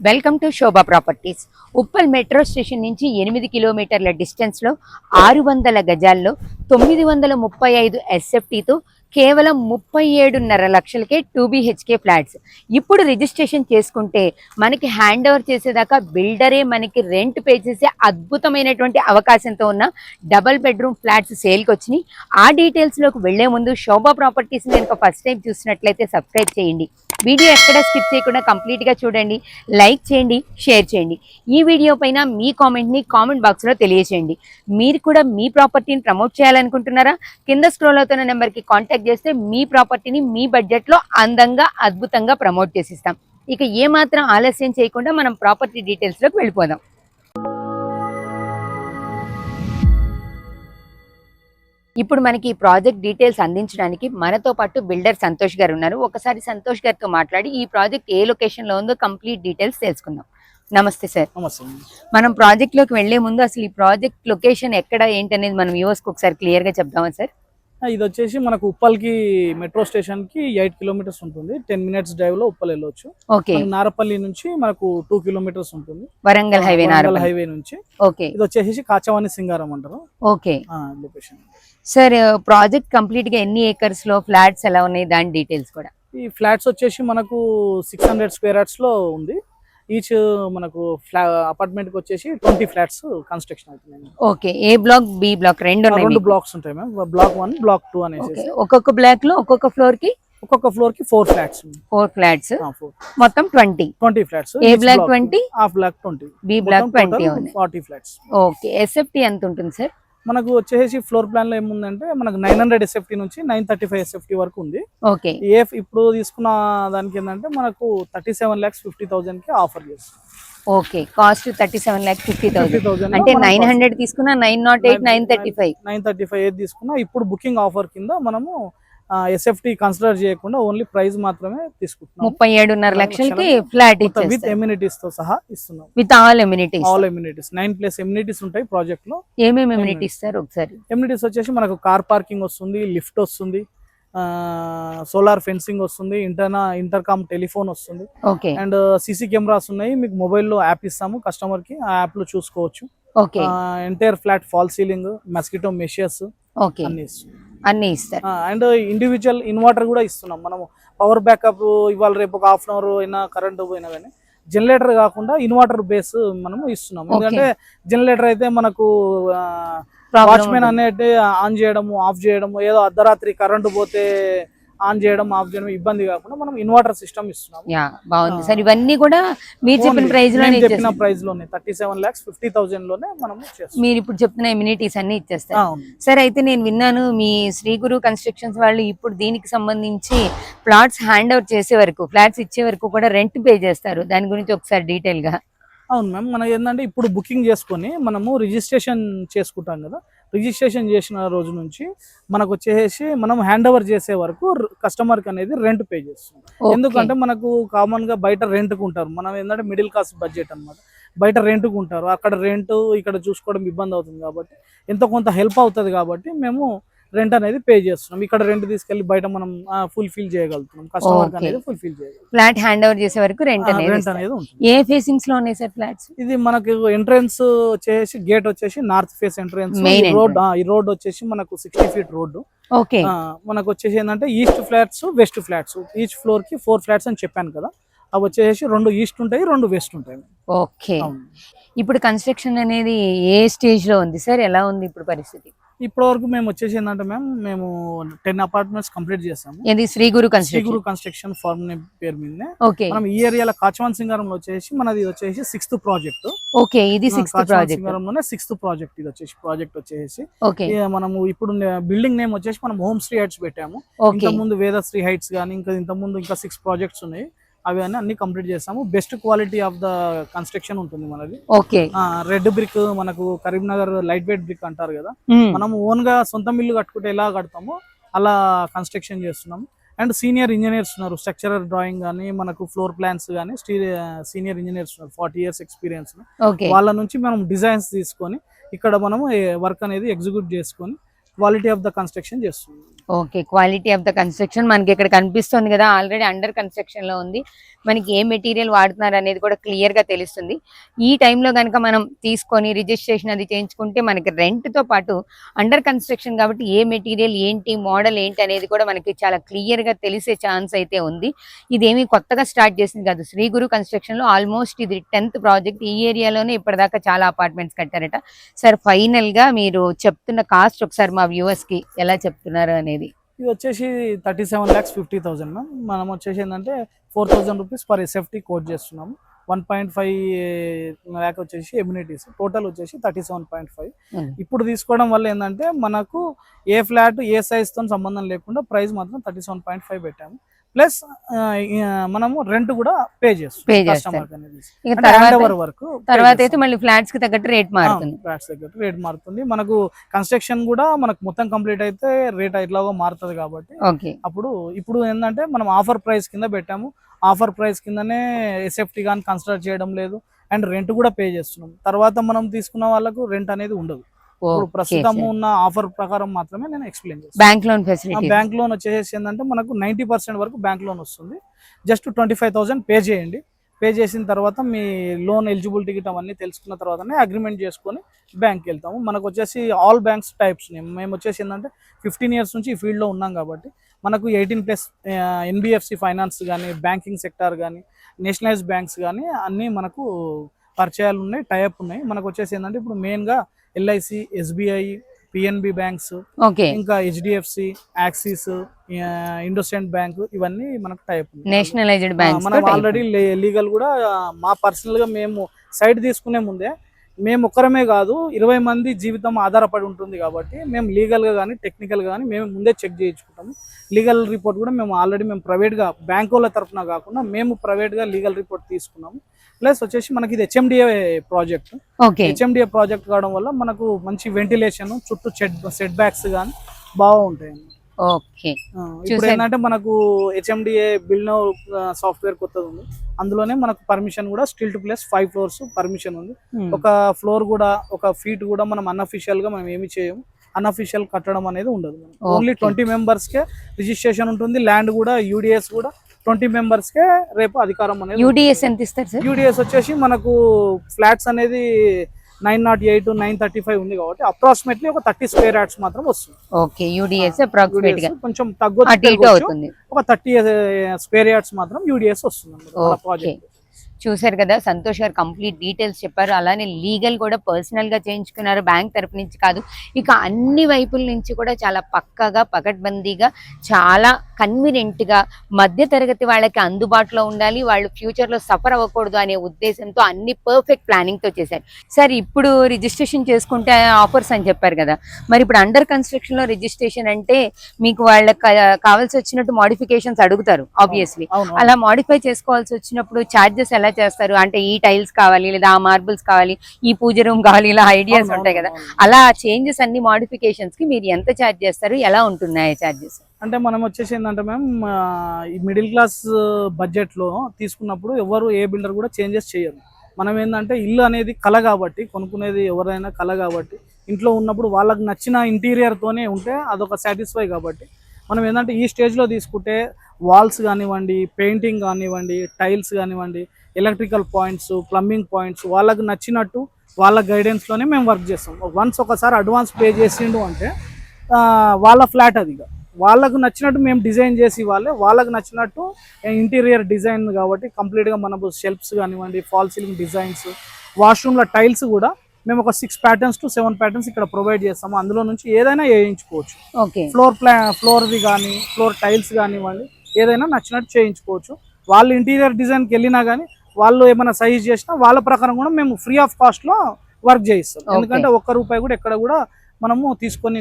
Welcome to Shobha properties. Uppal metro station నుంచి 8 కిలోమీటర్ల డిస్టెన్స్లో 600 గజాల్లో 935 ఎస్ఎఫ్టీతో కేవలం 37.5 లక్షలకే 2 BHK ఫ్లాట్స్. ఇప్పుడు రిజిస్ట్రేషన్ చేసుకుంటే మనకి హ్యాండ్ ఓవర్ చేసేదాకా బిల్డరే మనకి రెంట్ పే చేసే అద్భుతమైనటువంటి అవకాశంతో ఉన్న డబల్ బెడ్రూమ్ ఫ్లాట్స్ సేల్కి వచ్చినాయి. ఆ డీటెయిల్స్లోకి వెళ్లే ముందు శోభా ప్రాపర్టీస్ కనుక ఫస్ట్ టైం చూసినట్లయితే సబ్స్క్రైబ్ చేయండి. వీడియో ఎక్కడ స్కిప్ చేయకుండా కంప్లీట్గా చూడండి, లైక్ చేయండి, షేర్ చేయండి. ఈ వీడియో పైన మీ కామెంట్ని కామెంట్ బాక్స్లో తెలియచేయండి. మీరు కూడా మీ ప్రాపర్టీని ప్రమోట్ చేయాలనుకుంటున్నారా? కింద స్క్రోల్ అవుతున్న నెంబర్కి కాంటాక్ట్ చేస్తే మీ ప్రాపర్టీని మీ బడ్జెట్లో అందంగా అద్భుతంగా ప్రమోట్ చేసిస్తాం. ఇక ఏమాత్రం ఆలస్యం చేయకుండా మనం ప్రాపర్టీ డీటెయిల్స్లోకి వెళ్ళిపోదాం. ఇప్పుడు మనకి ఈ ప్రాజెక్ట్ డీటెయిల్స్ అందించడానికి మనతో పాటు బిల్డర్ సంతోష్ గారు ఉన్నారు. ఒకసారి సంతోష్ గారితో మాట్లాడి ఈ ప్రాజెక్ట్ ఏ లొకేషన్లో ఉందో కంప్లీట్ డీటెయిల్స్ తెలుసుకుందాం. నమస్తే సార్. నమస్తే. మనం ప్రాజెక్ట్లోకి వెళ్లే ముందు అసలు ఈ ప్రాజెక్ట్ లొకేషన్ ఎక్కడ ఏంటనేది మనం వ్యూవర్స్కి ఒకసారి క్లియర్గా చెప్దామా సార్? ఇది వచ్చేసి మనకు ఉప్పల్కి మెట్రో స్టేషన్ కి 8 కిలోమీటర్స్ ఉంటుంది. 10 minutes డ్రైవ్ లో ఉప్పల్ వెళ్ళొచ్చు. ఓకే. నారపల్లి నుంచి మనకు 2 kilometers ఉంటుంది. వరంగల్ హైవే హైవే నుంచి. ఓకే. ఇది వచ్చేసి కాచవాణి సింగారం అంటారు. Okay location. Sir, project complete గా ఎన్ని ఏకర్స్ లో ఫ్లాట్స్ ఎలా ఉన్నాయి దాని డీటెయిల్స్ కూడా? ఈ ఫ్లాట్స్ వచ్చేసి మనకు 600 square yards లో ఉంది. ఈచ్ మనకు అపార్ట్మెంట్ కి వచ్చేసి 20 flats కన్స్ట్రక్షన్ అవుతుంది. ఓకే. ఏ బ్లాక్, బి బ్లాక్ రెండు బ్లాక్స్ ఉంటాయి మ్యామ్. బ్లాక్ 1, బ్లాక్ 2 అనేసి. ఒక్కొక్క బ్లాక్ లో ఒక్కొక్క ఫ్లోర్ కి 4 flats. 4 ఫ్లాట్స్ మొత్తం 20 ఫ్లాట్స్. ఏ బ్లాక్ 20, ఆ బ్లాక్ 20, బి బ్లాక్ 20 ఉంది. 40 ఫ్లాట్స్. ఓకే. ఎస్ఎఫ్టీ ఎంత ఉంటుంది సార్? మనకు వచ్చేసి ఫ్లోర్ ప్లాన్ లో ఏముందంటే మనకు 900 SFT నుంచి 935 SFT వరకు ఉంది. ఓకే. ఇప్పుడు తీసుకున్న దానికి ఏంటంటే మనకు 37,50,000 కి ఆఫర్ చేస్తాం. ఓకే. కాస్ట్ 37,50,000 అంటే 900 తీసుకున్నా 908, 935 ఏది తీసుకున్నా ఇప్పుడు బుకింగ్ ఆఫర్ కింద మనము SFT కన్సిడర్ చేయకుండా ఓన్లీ ప్రైస్ మాత్రమే తీసుకుంటున్నాం. 37.5 లక్షలకి ఫ్లాట్ విత్ ఎమ్యూనిటీస్ తో సహా ఇస్తున్నాం. With all amenities. 9+ ఎమ్యూనిటీస్ ఉంటాయి ప్రాజెక్ట్ లో. ఏమేమి ఎమ్యూనిటీస్ సార్ ఒకసారి? ఎమ్యూనిటీస్ వచ్చేసి మనకు కార్ పార్కింగ్ వస్తుంది, లిఫ్ట్ వస్తుంది, సోలార్ ఫెన్సింగ్ వస్తుంది, ఇంటర్కామ్ టెలిఫోన్ వస్తుంది, అండ్ సీసీ కెమెరాస్ ఉన్నాయి. మీకు మొబైల్లో యాప్ ఇస్తాము కస్టమర్ కి, ఆ యాప్ లో చూసుకోవచ్చు. Entire flat false ceiling, mosquito meshes అన్ని ఇస్తారు. అండ్ ఇండివిజువల్ ఇన్వర్టర్ కూడా ఇస్తున్నాం మనము. పవర్ బ్యాకప్ ఇవాళ రేపు ఒక హాఫ్ అన్ అవర్ అయినా కరెంట్ పోయినా కానీ జనరేటర్ కాకుండా ఇన్వర్టర్ బేస్ మనము ఇస్తున్నాం. ఎందుకంటే జనరేటర్ అయితే మనకు వాచ్మెన్ అనేది ఆన్ చేయడము ఆఫ్ చేయడము, ఏదో అర్ధరాత్రి కరెంటు పోతే ఆన్ చేయడం ఆఫ్ చేయడం ఇబ్బంది కాకుండా మనం ఇన్వర్టర్ సిస్టమ్ ఇస్తున్నాం. బాగుంది సార్. ఇవన్నీ కూడా మీరు చెప్పిన ప్రైస్ లోనే 37,50,000 లోనే మనం మీరు ఇప్పుడు చెప్తున్న ఇమ్యూనిటీస్ అన్ని ఇచ్చేస్తారు సార్. అయితే నేను విన్నాను మీ శ్రీ గురు కన్స్ట్రక్షన్స్ వాళ్ళు ఇప్పుడు దీనికి సంబంధించి ప్లాట్స్ హ్యాండ్ అవుట్ చేసే వరకు, ఫ్లాట్స్ ఇచ్చే వరకు కూడా రెంట్ పే చేస్తారు. దాని గురించి ఒకసారి డీటెయిల్ గా. అవును మ్యామ్. మనకి ఏంటంటే ఇప్పుడు బుకింగ్ చేసుకొని మనము రిజిస్ట్రేషన్ చేసుకుంటాం కదా. రిజిస్ట్రేషన్ చేసిన రోజు నుంచి మనకు వచ్చేసి మనం హ్యాండ్ ఓవర్ చేసే వరకు కస్టమర్కి అనేది రెంట్ పే చేస్తాం. ఎందుకంటే మనకు కామన్ గా బయట రెంట్కు ఉంటారు. మనం ఏంటంటే మిడిల్ క్లాస్ బడ్జెట్ అనమాట. బయట రెంట్కు ఉంటారు, అక్కడ రెంట్ ఇక్కడ చూసుకోవడం ఇబ్బంది అవుతుంది కాబట్టి ఎంతో కొంత హెల్ప్ అవుతుంది కాబట్టి మేము రెంట్ అనేది పే చేస్తున్నాం. ఇక్కడ రెంట్ తీసుకెళ్లి బయట మనం ఫుల్ఫిల్ చేయగలుగుతున్నాం. కస్టమర్ అనేది ఫుల్ఫిల్ చేయగలుగుతాం. ఫ్లాట్ హ్యాండ్ ఓవర్ చేసే వరకు రెంట్ అనేది ఉంటుంది. ఏ ఫేసింగ్స్ లో ఉన్నాయి సార్ ఫ్లాట్స్? ఇది మనకు ఎంట్రన్స్ వచ్చేసి గేట్ వచ్చేసి నార్త్ ఫేస్ ఎంట్రన్స్. ఈ రోడ్ వచ్చేసి మనకు 60 feet రోడ్డు. ఓకే. మనకు వచ్చేసి ఏంటంటే east flats, west flats. Each floor కి 4 flats అని చెప్పాను కదా. అవి వచ్చేసి 2 ఈస్ట్ ఉంటాయి, 2 వెస్ట్ ఉంటాయి. ఓకే. ఇప్పుడు కన్స్ట్రక్షన్ అనేది ఏ స్టేజ్ లో ఉంది సార్? ఎలా ఉంది ఇప్పుడు పరిస్థితి? ఇప్పటి వరకు మేము వచ్చేసి ఏంటంటే మేము 10 apartments కంప్లీట్ చేసాము. ఇది శ్రీ గురు కన్స్ట్రక్షన్ ఫార్మ్ పేరు మీద. ఓకే. మనం ఈ ఏరియాలో కాచవాన్ సింగారంలో వచ్చేసి మనది వచ్చేసి 6th ప్రాజెక్ట్. ఓకే. ఇది 6th ప్రాజెక్ట్. సింగారంలోనే 6th project. ఇది వచ్చేసి ప్రాజెక్ట్ వచ్చేసి మనము ఇప్పుడు బిల్డింగ్ నేమ్ వచ్చేసి మనం హోమ్ శ్రీ హైట్స్ పెట్టాము. ఇంత ముందు వేదశ్రీ హైట్స్ కానీ ఇంత ముందు 6 ప్రాజెక్ట్స్ ఉన్నాయి. అవి అన్ని కంప్లీట్ చేస్తాము. Best quality of the construction ఉంటుంది మనది. ఓకే. రెడ్ బ్రిక్, మనకు కరీంనగర్ లైట్ వెయిట్ బ్రిక్ అంటారు కదా. మనం ఓన్ గా సొంత మిల్లు కట్టుకుంటే ఎలా కడతామో అలా కన్స్ట్రక్షన్ చేస్తున్నాము. అండ్ సీనియర్ ఇంజనీర్స్ ఉన్నారు. స్ట్రక్చరల్ డ్రాయింగ్ కానీ మనకు ఫ్లోర్ ప్లాన్స్ కానీ సీనియర్ ఇంజనీర్స్ ఉన్నారు. 40 years ఎక్స్పీరియన్స్. వాళ్ళ నుంచి మనం డిజైన్స్ తీసుకొని ఇక్కడ మనము వర్క్ అనేది ఎగ్జిక్యూట్ చేసుకొని క్వాలిటీ ఆఫ్ ద కన్స్ట్రక్షన్ చేస్తుంది. Okay, quality of the construction మనకి ఇక్కడ కనిపిస్తుంది కదా, ఆల్రెడీ అండర్ కన్స్ట్రక్షన్ లో ఉంది. మనకి ఏ మెటీరియల్ వాడుతున్నారు అనేది కూడా క్లియర్ గా తెలుస్తుంది. ఈ టైంలో కనుక మనం తీసుకొని రిజిస్ట్రేషన్ అది చేయించుకుంటే మనకి రెంట్ తో పాటు అండర్ కన్స్ట్రక్షన్ కాబట్టి ఏ మెటీరియల్ ఏంటి, మోడల్ ఏంటి అనేది కూడా మనకి చాలా క్లియర్ గా తెలిసే ఛాన్స్ అయితే ఉంది. ఇదేమి కొత్తగా స్టార్ట్ చేసింది కాదు, శ్రీ గురు కన్స్ట్రక్షన్ లో ఆల్మోస్ట్ ఇది 10th ప్రాజెక్ట్. ఈ ఏరియాలోనే ఇప్పటిదాకా చాలా అపార్ట్మెంట్స్ కట్టారట. సార్ ఫైనల్ గా మీరు చెప్తున్న కాస్ట్ ఒకసారి మా వ్యూవర్స్ కి ఎలా చెప్తున్నారు అనేది. ఇది వచ్చేసి 37,50,000 మ్యామ్. మనం వచ్చేసి ఏంటంటే 4,000 రూపీస్ పర్ ఎస్ఎఫ్టీ కోట్ చేస్తున్నాము. 1.5 ల్యాక్ వచ్చేసి ఎమ్యూనిటీస్, టోటల్ వచ్చేసి 37.5. ఇప్పుడు తీసుకోవడం వల్ల ఏంటంటే మనకు ఏ ఫ్లాట్ ఏ సైజ్ తో సంబంధం లేకుండా ప్రైస్ మాత్రం 37.5 పెట్టాము. ప్లస్ మనము రెంట్ కూడా పే చేస్తాం. తర్వాత అయితే మళ్ళీ ఫ్లాట్స్ కి తగ్గట్టు రేట్ మారుతుంది. ఫ్లాట్స్ తగ్గట్టు రేట్ మారుతుంది. మనకు కన్స్ట్రక్షన్ కూడా మనకు మొత్తం కంప్లీట్ అయితే రేట్ ఇట్లాగా మారుతుంది కాబట్టి ఇప్పుడు ఏంటంటే మనం ఆఫర్ ప్రైస్ కింద పెట్టాము. ఆఫర్ ప్రైస్ కిందనే ఎస్ఎఫ్టీ కానీ కన్సిడర్ చేయడం లేదు, అండ్ రెంట్ కూడా పే చేస్తున్నాం. తర్వాత మనం తీసుకున్న వాళ్ళకు రెంట్ అనేది ఉండదు. ఇప్పుడు ప్రస్తుతం ఉన్న ఆఫర్ ప్రకారం మాత్రమే నేను ఎక్స్ప్లెయిన్ చేస్తాను. Bank loan facility, bank loan వచ్చేసి ఏంటంటే మనకు 90% వరకు బ్యాంక్ లోన్ వస్తుంది. జస్ట్ 25,000 పే చేయండి. పే చేసిన తర్వాత మీ లోన్ ఎలిజిబిలిటీ గిట్ అవన్నీ తెలుసుకున్న తర్వాతనే అగ్రిమెంట్ చేసుకొని బ్యాంక్కి వెళ్తాము. మనకు వచ్చేసి ఆల్ బ్యాంక్స్ టైప్స్ మేము వచ్చేసి ఏంటంటే 15 ఇయర్స్ నుంచి ఈ ఫీల్డ్లో ఉన్నాం కాబట్టి మనకు 18+ ఎన్బిఎఫ్సి ఫైనాన్స్ కానీ, బ్యాంకింగ్ సెక్టార్ కానీ, నేషనలైజ్ బ్యాంక్స్ కానీ అన్నీ మనకు పరిచయాలు ఉన్నాయి, టైప్ ఉన్నాయి. మనకు వచ్చేసి ఏంటంటే ఇప్పుడు మెయిన్గా ఎల్ఐసి, ఎస్బిఐ, పిఎన్బి బ్యాంక్స్, ఇంకా హెచ్డిఎఫ్సి, యాక్సిస్, ఇండస్ఇండ్ బ్యాంక్, ఇవన్నీ మనకు టైప్ నేషనలైజ్డ్ బ్యాంక్స్. మనం ఆల్రెడీ లీగల్ కూడా మా పర్సనల్ గా మేము సైట్ తీసుకునే ముందే మేము ఒక్కరమే కాదు 20 మంది జీవితం ఆధారపడి ఉంటుంది కాబట్టి మేము లీగల్ గా కానీ టెక్నికల్ గా కానీ మేము ముందే చెక్ చేయించుకుంటాము. లీగల్ రిపోర్ట్ కూడా మేము ఆల్రెడీ ప్రైవేట్ గా బ్యాంక్ వాళ్ళ తరఫున కాకుండా మేము ప్రైవేట్ గా లీగల్ రిపోర్ట్ తీసుకున్నాము. ప్లస్ వచ్చేసి మనకి ఇది హెచ్ఎండిఏ ప్రాజెక్ట్. హెచ్ఎండిఏ ప్రాజెక్ట్ కావడం వల్ల మనకు మంచి వెంటిలేషన్, చుట్టూ సెట్ బ్యాక్స్ కానీ బాగుంటాయి. ఇప్పుడు ఏంటంటే మనకు హెచ్ఎండిఏ బిల్డ్ సాఫ్ట్వేర్ కొత్తది ఉంది. అందులోనే మనకు పర్మిషన్ కూడా స్టిల్ 5 floors పర్మిషన్ ఉంది. ఒక ఫ్లోర్ కూడా, ఒక ఫీట్ కూడా మనం అన్అఫిషియల్ గా మనం ఏమి చేయము. అన్అఫిషియల్ కట్టడం అనేది ఉండదు. ఓన్లీ 20 members కే రిజిస్ట్రేషన్ ఉంటుంది. ల్యాండ్ కూడా యూడిఎస్ కూడా 20 members కే రేపు అధికారం అనేది. యూడిఎస్ ఎంత ఇస్తారు సార్? యూడిఎస్ వచ్చేసి మనకు ఫ్లాట్స్ అనేది 908, 935 ఉంది కాబట్టి అప్రాక్సిమేట్లీ ఒక 30 square yards మాత్రం వస్తుంది. ఓకే, యూడిఎస్ అప్రాక్సిమేట్ గా కొంచెం తగ్గొచ్చు, ఒక 30 square yards మాత్రం యూడిఎస్ వస్తుంది. చూసారు కదా, సంతోష్ గారు కంప్లీట్ డీటెయిల్స్ చెప్పారు. అలానే లీగల్ కూడా పర్సనల్ గా చేయించుకున్నారు, బ్యాంక్ తరపు నుంచి కాదు. ఇక అన్ని వైపుల నుంచి కూడా చాలా పక్కాగా, పకడ్బందీగా, చాలా కన్వీనియంట్ గా మధ్య తరగతి వాళ్ళకి అందుబాటులో ఉండాలి, వాళ్ళు ఫ్యూచర్ లో సఫర్ అవ్వకూడదు అనే ఉద్దేశంతో అన్ని పర్ఫెక్ట్ ప్లానింగ్ తో చేశారు. సార్ ఇప్పుడు రిజిస్ట్రేషన్ చేసుకుంటే ఆఫర్స్ అని చెప్పారు కదా, మరి ఇప్పుడు అండర్ కన్స్ట్రక్షన్ లో రిజిస్ట్రేషన్ అంటే మీకు వాళ్ళకి కావాల్సి వచ్చినట్టు మోడిఫికేషన్స్ అడుగుతారు ఆబ్వియస్లీ. అలా మోడిఫై చేసుకోవాల్సి వచ్చినప్పుడు ఛార్జెస్ ఎలా చేస్తారు? అంటే ఈ టైల్స్ కావాలి, లేదా ఆ మార్బుల్స్ కావాలి, ఈ పూజ రూమ్ కావాలి, ఇలా ఐడియాస్ ఉంటాయి కదా. అలా చేంజెస్ అన్ని మోడిఫికేషన్స్ కి మీరు ఎంత ఛార్జ్ చేస్తారు, ఎలా ఉంటున్నాయి ఛార్జెస్? అంటే మనం వచ్చేసి ఏంటంటే మ్యామ్, ఈ మిడిల్ క్లాస్ బడ్జెట్ లో తీసుకున్నప్పుడు ఎవరు ఏ బిల్డర్ కూడా చేంజెస్ చేయరు. మనం ఏంటంటే ఇల్లు అనేది కళ కాబట్టి, కొనుక్కునేది ఎవరైనా కళ కాబట్టి, ఇంట్లో ఉన్నప్పుడు వాళ్ళకి నచ్చిన ఇంటీరియర్ తోనే ఉంటే అదొక సాటిస్ఫై కాబట్టి మనం ఏంటంటే ఈ స్టేజ్లో తీసుకుంటే వాల్స్ కానివ్వండి, పెయింటింగ్ కానివ్వండి, టైల్స్ కానివ్వండి, ఎలక్ట్రికల్ పాయింట్స్, ప్లంబింగ్ పాయింట్స్, వాళ్ళకు నచ్చినట్టు వాళ్ళ గైడెన్స్లోనే మేము వర్క్ చేస్తాం. వన్స్ ఒకసారి అడ్వాన్స్ పే చేసిండు అంటే వాళ్ళ ఫ్లాట్ అదిగా వాళ్ళకు నచ్చినట్టు మేము డిజైన్ చేసి ఇవ్వాలి. వాళ్ళకు నచ్చినట్టు ఇంటీరియర్ డిజైన్ కాబట్టి కంప్లీట్గా మనకు షెల్ఫ్స్ కానివ్వండి, ఫాల్ సీలింగ్ డిజైన్స్, వాష్రూమ్ల టైల్స్ కూడా మేము ఒక 6 patterns to 7 patterns ఇక్కడ ప్రొవైడ్ చేస్తాము. అందులో నుంచి ఏదైనా వేయించుకోవచ్చు. ఫ్లోర్ది కానీ, ఫ్లోర్ టైల్స్ కానివ్వండి, ఏదైనా నచ్చినట్టు చేయించుకోవచ్చు. వాళ్ళు ఇంటీరియర్ డిజైన్కి వెళ్ళినా కానీ వాళ్ళు ఏమైనా సైజ్ చేసినా వాళ్ళ ప్రకారం కూడా మేము ఫ్రీ ఆఫ్ కాస్ట్లో వర్క్ చేయిస్తాం. ఎందుకంటే ₹1 కూడా ఎక్కడ కూడా మనము తీసుకొని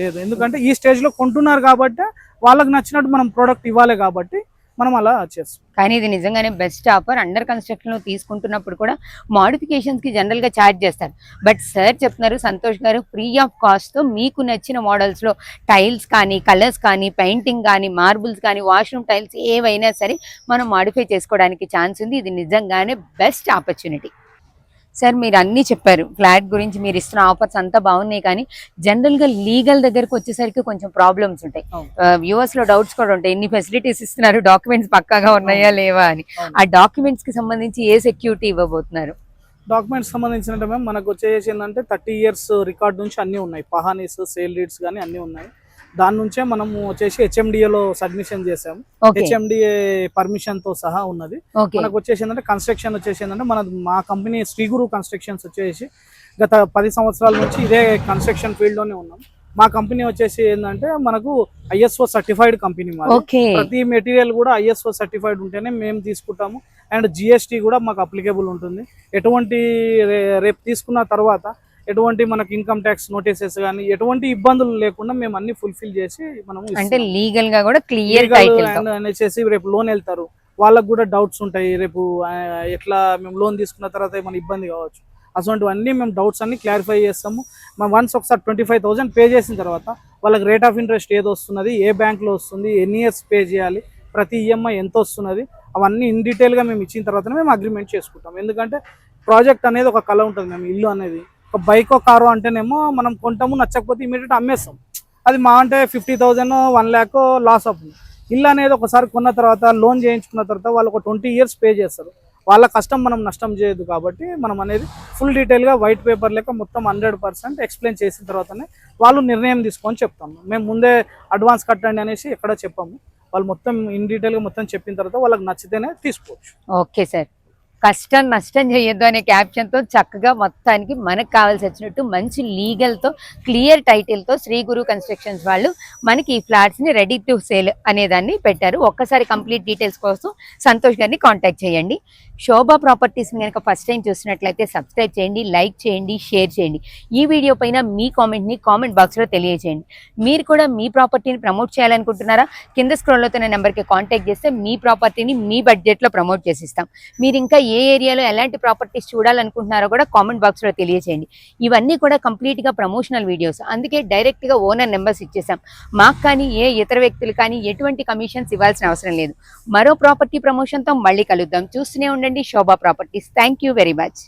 లేదు. ఎందుకంటే ఈ స్టేజ్లో కొంటున్నారు కాబట్టి వాళ్ళకి నచ్చినట్టు మనం ప్రోడక్ట్ ఇవ్వాలి కాబట్టి మనం అలా చేస్తాం. కానీ ఇది నిజంగానే బెస్ట్ ఆఫర్. అండర్ కన్స్ట్రక్షన్ లో తీసుకుంటున్నప్పుడు కూడా మోడిఫికేషన్స్ కి జనరల్ గా ఛార్జ్ చేస్తారు. బట్ సార్ చెప్తున్నారు, సంతోష్ గారు, ఫ్రీ ఆఫ్ కాస్ట్ తో మీకు నచ్చిన మోడల్స్ లో టైల్స్ కానీ, కలర్స్ కానీ, పెయింటింగ్ కానీ, మార్బుల్స్ కానీ, వాష్రూమ్ టైల్స్ ఏవైనా సరే మనం మోడిఫై చేసుకోవడానికి ఛాన్స్ ఉంది. ఇది నిజంగానే బెస్ట్ ఆపర్చునిటీ. సార్ మీరు అన్ని చెప్పారు, ఫ్లాట్ గురించి మీరు ఇస్తున్న ఆఫర్స్ అంతా బాగున్నాయి, కానీ జనరల్ గా లీగల్ దగ్గరకు వచ్చేసరికి కొంచెం ప్రాబ్లమ్స్ ఉంటాయి. వ్యూవర్స్ లో డౌట్స్ కూడా ఉంటాయి, ఎన్ని ఫెసిలిటీస్ ఇస్తున్నారు, డాక్యుమెంట్స్ పక్కాగా ఉన్నాయా లేవా అని. ఆ డాక్యుమెంట్స్ కి సంబంధించి ఏ సెక్యూరిటీ ఇవ్వబోతున్నారు? డాక్యుమెంట్స్ సంబంధించినట్టు మేము మనకు వచ్చేసి ఏంటంటే 30 years రికార్డ్ నుంచి అన్నీ ఉన్నాయి, పహానీస్, సేల్ రీడ్స్ కానీ అన్నీ ఉన్నాయి. దాని నుంచే మనము వచ్చేసి హెచ్ఎండిఏలో సబ్మిషన్ చేసాము. హెచ్ఎండిఏ పర్మిషన్ తో సహా ఉన్నది. మనకు వచ్చేసి ఏంటంటే కన్స్ట్రక్షన్ వచ్చేసి ఏంటంటే మా కంపెనీ శ్రీ గురు కన్స్ట్రక్షన్స్ వచ్చేసి గత 10 సంవత్సరాల నుంచి ఇదే కన్స్ట్రక్షన్ ఫీల్డ్ లోనే ఉన్నాం. మా కంపెనీ వచ్చేసి ఏంటంటే మనకు ఐఎస్ఓ సర్టిఫైడ్ కంపెనీ. ప్రతి మెటీరియల్ కూడా ఐఎస్ఓ సర్టిఫైడ్ ఉంటేనే మేము తీసుకుంటాము. అండ్ జిఎస్టీ కూడా మాకు అప్లికేబుల్ ఉంటుంది. ఎటువంటి రేపు తీసుకున్న తర్వాత ఎటువంటి మనకి ఇన్కమ్ ట్యాక్స్ నోటీసెస్ కానీ ఎటువంటి ఇబ్బందులు లేకుండా మేము అన్ని ఫుల్ఫిల్ చేసి మనము అంటే లీగల్ గా కూడా క్లియర్ అనేసి రేపు లోన్ వెళ్తారు, వాళ్ళకు కూడా డౌట్స్ ఉంటాయి, రేపు ఎట్లా మేము లోన్ తీసుకున్న తర్వాత ఏమైనా ఇబ్బంది కావచ్చు, అటువంటివన్నీ మేము డౌట్స్ అన్ని క్లారిఫై చేస్తాము. మేము వన్స్ ఒకసారి 25,000 పే చేసిన తర్వాత వాళ్ళకి రేట్ ఆఫ్ ఇంట్రెస్ట్ ఏదో వస్తున్నది, ఏ బ్యాంక్లో వస్తుంది, ఎన్ని ఇయర్స్ పే చేయాలి, ప్రతి ఈఎంఐ ఎంత వస్తున్నది, అవన్నీ ఇన్ డీటెయిల్గా మేము ఇచ్చిన తర్వాతనే మేము అగ్రిమెంట్ చేసుకుంటాం. ఎందుకంటే ప్రాజెక్ట్ అనేది ఒక కళ ఉంటుంది. మేము ఇల్లు అనేది ఒక బైకో కారో అంటేనేమో మనం కొంటాము, నచ్చకపోతే ఇమీడియట్ అమ్మేస్తాం. అది మా అంటే 50,000 1 lakh లాస్ అవుతుంది. ఇల్లు అనేది ఒకసారి కొన్న తర్వాత లోన్ చేయించుకున్న తర్వాత వాళ్ళు ఒక 20 years పే చేస్తారు. వాళ్ళ కష్టం మనం నష్టం చేయదు కాబట్టి మనం అనేది ఫుల్ డీటెయిల్గా వైట్ పేపర్ లెక్క మొత్తం 100% ఎక్స్ప్లెయిన్ చేసిన తర్వాతనే వాళ్ళు నిర్ణయం తీసుకొని చెప్తాము. మేము ముందే అడ్వాన్స్ కట్టండి అనేసి ఎక్కడ చెప్పాము. వాళ్ళు మొత్తం ఇన్ డీటెయిల్గా మొత్తం చెప్పిన తర్వాత వాళ్ళకి నచ్చితేనే తీసుకోవచ్చు. ఓకే సార్, కష్టం నష్టం చేయొద్దు అనే క్యాప్షన్తో చక్కగా మొత్తానికి మనకు కావాల్సి వచ్చినట్టు మంచి లీగల్తో క్లియర్ టైటిల్తో శ్రీ గురు కన్స్ట్రక్షన్స్ వాళ్ళు మనకి ఈ ఫ్లాట్స్ని రెడీ టు సేల్ అనేదాన్ని పెట్టారు. ఒక్కసారి కంప్లీట్ డీటెయిల్స్ కోసం సంతోష్ గారిని కాంటాక్ట్ చేయండి. శోభా ప్రాపర్టీస్ని కనుక ఫస్ట్ టైం చూసినట్లయితే సబ్స్క్రైబ్ చేయండి, లైక్ చేయండి, షేర్ చేయండి. ఈ వీడియో పైన మీ కామెంట్ని కామెంట్ బాక్స్లో తెలియజేయండి. మీరు కూడా మీ ప్రాపర్టీని ప్రమోట్ చేయాలనుకుంటున్నారా? కింద స్క్రోల్ అవుతున్న నెంబర్కి కాంటాక్ట్ చేస్తే మీ ప్రాపర్టీని మీ బడ్జెట్లో ప్రమోట్ చేసిస్తాం. మీరు ఇంకా ఏ ఏరియాలో ఎలాంటి ప్రాపర్టీస్ చూడాలనుకుంటున్నారో కూడా కామెంట్ బాక్స్లో తెలియజేయండి. ఇవన్నీ కూడా కంప్లీట్గా ప్రమోషనల్ వీడియోస్, అందుకే డైరెక్ట్గా ఓనర్ నెంబర్స్ ఇచ్చేసాం. మాకు కానీ ఏ ఇతర వ్యక్తులు కానీ ఎటువంటి కమిషన్స్ ఇవ్వాల్సిన అవసరం లేదు. మరో ప్రాపర్టీ ప్రమోషన్తో మళ్ళీ కలుద్దాం. చూస్తూనే ఉండండి Sobha properties. Thank you very much.